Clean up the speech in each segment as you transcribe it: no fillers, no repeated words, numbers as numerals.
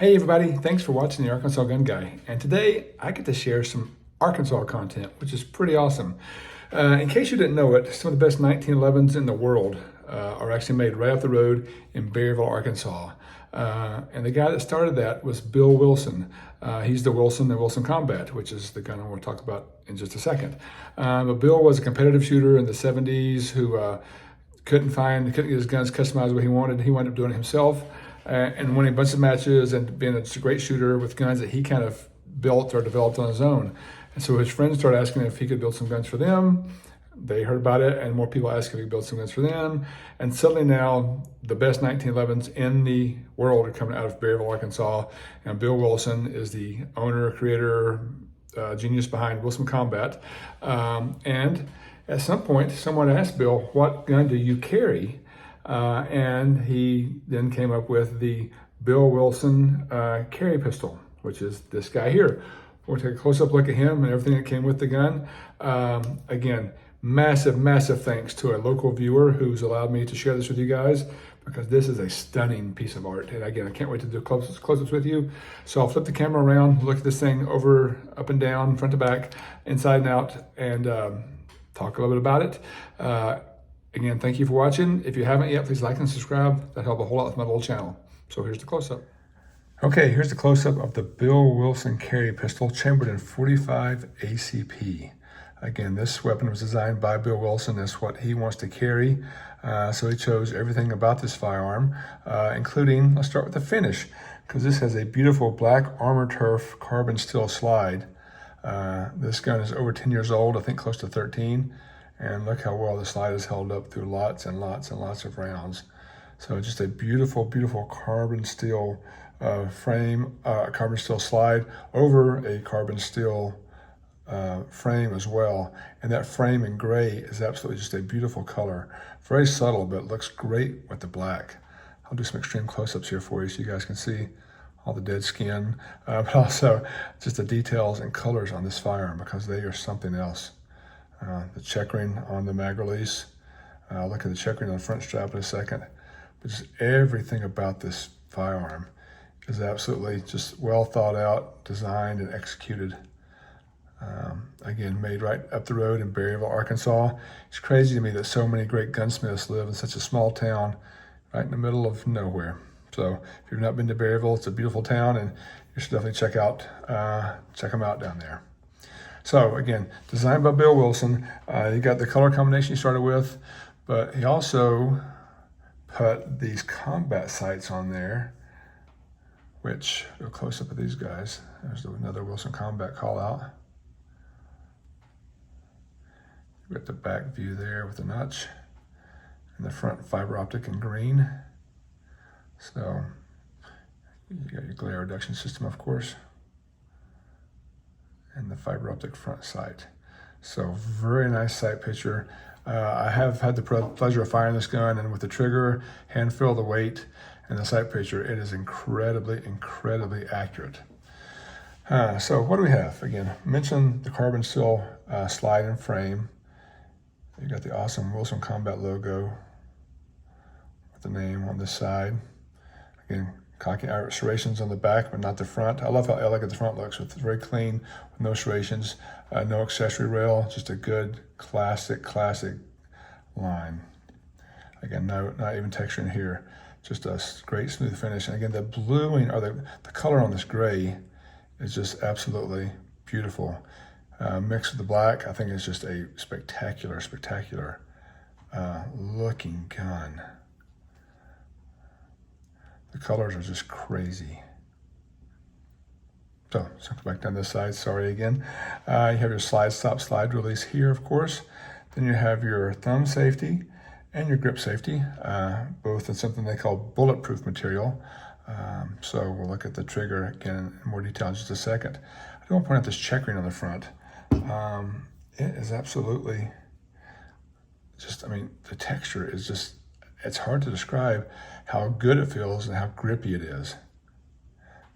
Hey everybody, thanks for watching the Arkansas Gun Guy. And today I get to share some Arkansas content, which is pretty awesome. In case you didn't know it, some of the best 1911s in the world are actually made right up the road in Berryville, Arkansas. And the guy that started that was Bill Wilson. He's the Wilson Combat, which is the gun I'm going to talk about in just a second. But Bill was a competitive shooter in the 70s who couldn't get his guns customized the way he wanted. He wound up doing it himself and winning a bunch of matches and being just a great shooter with guns that he kind of built or developed on his own. And so his friends started asking if he could build some guns for them. They heard about it, and more people asked if he could build some guns for them. And suddenly now, the best 1911s in the world are coming out of Berryville, Arkansas. And Bill Wilson is the owner, creator, genius behind Wilson Combat. And at some point, someone asked Bill, "What gun do you carry?" And he then came up with the Bill Wilson carry pistol, which is this guy here. We'll take a close-up look at him and everything that came with the gun. Again, massive thanks to a local viewer who's allowed me to share this with you guys, because this is a stunning piece of art. And again, I can't wait to do close-ups with you. So I'll flip the camera around, look at this thing up and down, front to back, inside and out, and talk a little bit about it. Again, thank you for watching. If you haven't yet, please like and subscribe. That helps a whole lot with my little channel. So here's the close-up. Okay, here's the close-up of the Bill Wilson carry pistol, chambered in 45 ACP. Again, this weapon was designed by Bill Wilson. That's what he wants to carry. So he chose everything about this firearm, including, let's start with the finish, because this has a beautiful black armor turf carbon steel slide. This gun is over 10 years old, I think close to 13. And look how well the slide is held up through lots and lots of rounds. So just a beautiful carbon steel frame, carbon steel slide over a carbon steel frame as well. And that frame in gray is absolutely just a beautiful color. Very subtle, but looks great with the black. I'll do some extreme close-ups here for you so you guys can see all the dead skin, but also just the details and colors on this firearm, because they are something else. The checkering on the mag release. I'll look at the checkering on the front strap in a second. But just everything about this firearm is absolutely just well thought out, designed and executed. Again, made right up the road in Berryville, Arkansas. It's crazy to me that so many great gunsmiths live in such a small town right in the middle of nowhere. So if you've not been to Berryville, it's a beautiful town, and you should definitely check them out down there. So again, designed by Bill Wilson. You got the color combination he started with, but he also put these combat sights on there, which, do a close-up of these guys. There's another Wilson Combat call out. You got the back view there with the notch, and the front fiber optic in green. So you got your glare reduction system, of course, and the fiber optic front sight. So very nice sight picture. I have had the pleasure of firing this gun, and with the trigger, hand feel the weight, and the sight picture, it is incredibly accurate. So what do we have? Again, mentioned the carbon steel slide and frame. You got the awesome Wilson Combat logo with the name on this side. Again, cocking serrations on the back, but not the front. I love how elegant the front looks, with very clean, with no serrations, no accessory rail, just a good classic line. Again, not even texture in here, just a great smooth finish. And again, the bluing, or the color on this gray is just absolutely beautiful. Mixed with the black, I think it's just a spectacular looking gun. The colors are just crazy. So go back down this side, sorry again. You have your slide stop slide release here, of course. Then you have your thumb safety and your grip safety, both in something they call bulletproof material. So we'll look at the trigger again in more detail in just a second. I do want to point out this checkering on the front. It is absolutely just, I mean, the texture is just, it's hard to describe how good it feels and how grippy it is.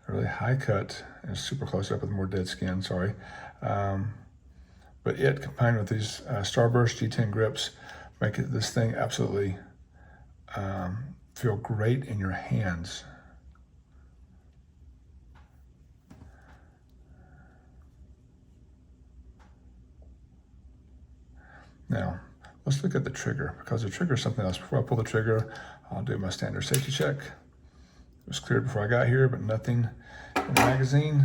Really high cut and super close up with more dead skin, sorry. But it combined with these Starburst G10 grips make this thing absolutely feel great in your hands. Now, let's look at the trigger, because the trigger is something else. Before I pull the trigger, I'll do my standard safety check. It was cleared before I got here, but nothing in the magazine.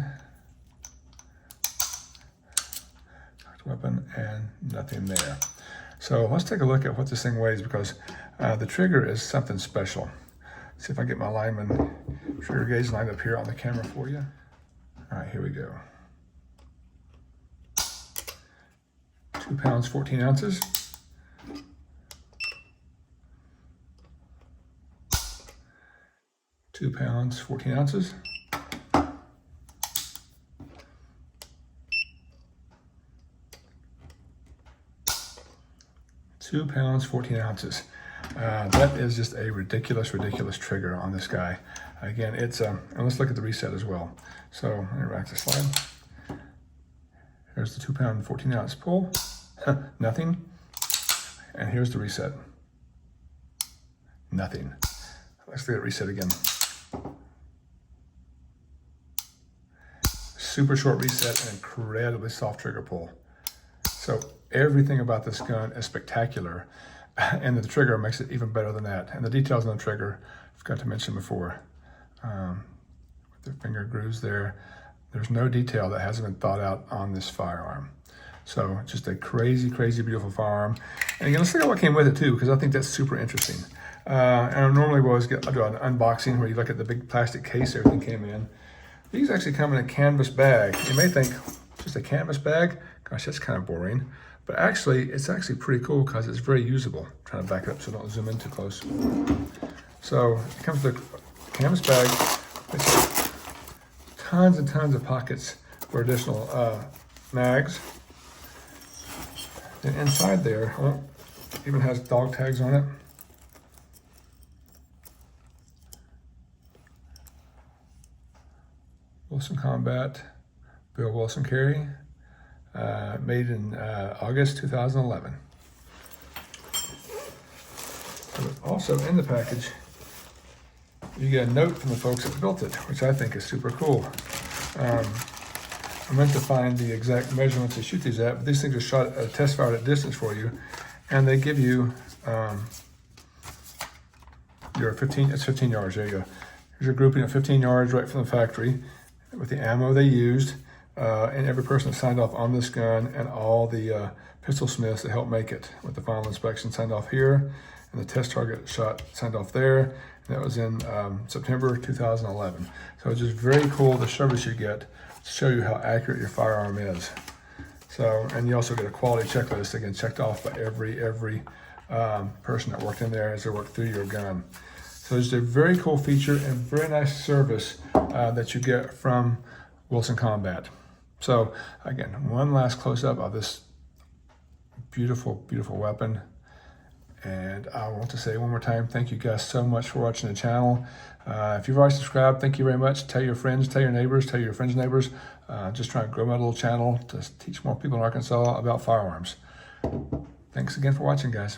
Weapon, and nothing there. So let's take a look at what this thing weighs, because the trigger is something special. See if I get my lineman trigger gauge lined up here on the camera for you. All right, here we go. 2 pounds, 14 ounces. Two pounds, 14 ounces. 2 pounds, 14 ounces. That is just a ridiculous trigger on this guy. Again, it's, and let's look at the reset as well. So, let me rack the slide. Here's the 2 pound, 14 ounce pull. Nothing. And here's the reset. Nothing. Let's look at reset again. Super short reset and incredibly soft trigger pull. So everything about this gun is spectacular, and the trigger makes it even better than that. And the details on the trigger, I forgot to mention before. With the finger grooves there, there's no detail that hasn't been thought out on this firearm. So just a crazy beautiful firearm. And again, let's look at what came with it too, because I think that's super interesting. And I normally will always I'll do an unboxing where you look at the big plastic case everything came in. These actually come in a canvas bag. You may think, just a canvas bag? Gosh, that's kind of boring. But actually, it's actually pretty cool because it's very usable. I'm trying to back it up so I don't zoom in too close. So it comes with a canvas bag. It's tons and tons of pockets for additional mags. And inside there, it even has dog tags on it. Wilson Combat, Bill Wilson carry, made in August 2011. But also in the package, you get a note from the folks that built it, which I think is super cool. I meant to find the exact measurements to shoot these at, but these things are shot at a test fired at distance for you, and they give you your 15 yards. There you go. Here's your grouping at 15 yards right from the factory with the ammo they used, and every person that signed off on this gun, and all the pistol smiths that helped make it with the final inspection signed off here, and the test target shot signed off there, and that was in September 2011. So it's just very cool the service you get to show you how accurate your firearm is. So, and you also get a quality checklist, again, checked off by every person that worked in there as they worked through your gun. So it's a very cool feature and very nice service that you get from Wilson Combat. So again, one last close-up of this beautiful weapon. And I want to say one more time, thank you guys so much for watching the channel. If you've already subscribed, thank you very much. Tell your friends, tell your neighbors, tell your friends' neighbors. Just trying to grow my little channel to teach more people in Arkansas about firearms. Thanks again for watching, guys.